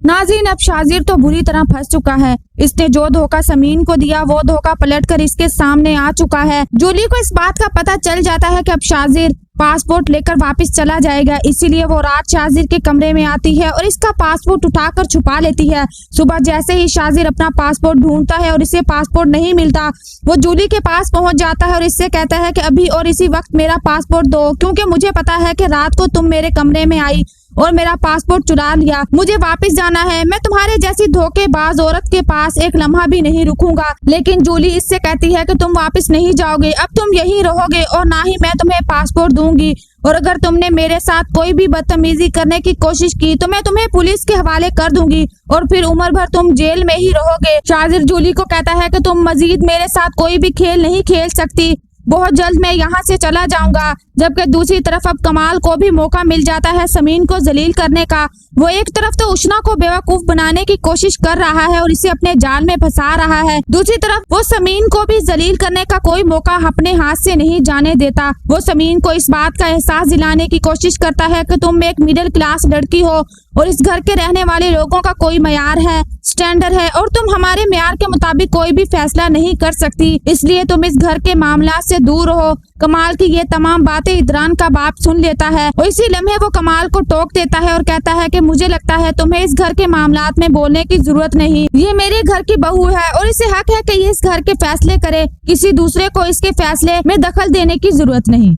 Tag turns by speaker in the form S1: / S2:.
S1: नाज़रीन, अब शाजिर तो बुरी तरह फंस चुका है। इसने जो धोखा समीन को दिया वो धोखा पलटकर इसके सामने आ चुका है। जूली को इस बात का पता चल जाता है कि अब शाजिर पासपोर्ट लेकर वापस चला जाएगा, इसीलिए वो रात शाजिर के कमरे में आती है और इसका पासपोर्ट उठाकर छुपा लेती है। सुबह जैसे ही शाजिर अपना पासपोर्ट ढूंढता है और इसे पासपोर्ट नहीं मिलता, वो जूली के पास पहुंच जाता है और इससे कहता है कि अभी और इसी वक्त मेरा पासपोर्ट दो, क्योंकि मुझे पता है कि रात को तुम मेरे कमरे में आई और मेरा पासपोर्ट चुरा लिया। मुझे वापस जाना है। मैं तुम्हारे जैसी धोखेबाज औरत के पास एक लम्हा भी नहीं रुकूंगा। लेकिन जूली इससे कहती है कि तुम वापस नहीं जाओगे, अब तुम यहीं रहोगे और ना ही मैं तुम्हें पासपोर्ट दूंगी, और अगर तुमने मेरे साथ कोई भी बदतमीजी करने की कोशिश की तो मैं तुम्हें पुलिस के हवाले कर दूंगी और फिर उम्र भर तुम जेल में ही रहोगे। शाजिर जूली को कहता है कि तुम मजीद मेरे साथ कोई भी खेल नहीं खेल सकती, बहुत जल्द मैं यहाँ से चला जाऊंगा। जबकि दूसरी तरफ अब कमाल को भी मौका मिल जाता है समीन को जलील करने का। वो एक तरफ तो उष्ना को बेवकूफ बनाने की कोशिश कर रहा है और इसे अपने जाल में फंसा रहा है, दूसरी तरफ वो समीन को भी जलील करने का कोई मौका अपने हाथ से नहीं जाने देता। वो समीन को इस बात का एहसास दिलाने की कोशिश करता है कि तुम एक मिडिल क्लास लड़की हो और इस घर के रहने वाले लोगों का कोई मयार है, स्टैंडर्ड है, और तुम हमारे मयार के मुताबिक कोई भी फैसला नहीं कर सकती, इसलिए तुम इस घर के मामला से दूर रहो। कमाल की ये तमाम बातें इदरान का बाप सुन लेता है और इसी लम्हे वो कमाल को टोक देता है और कहता है कि मुझे लगता है तुम्हें इस घर के मामलात में बोलने की जरूरत नहीं। ये मेरे घर की बहू है और इसे हक है कि ये इस घर के फैसले करे, किसी दूसरे को इसके फैसले में दखल देने की जरूरत नहीं।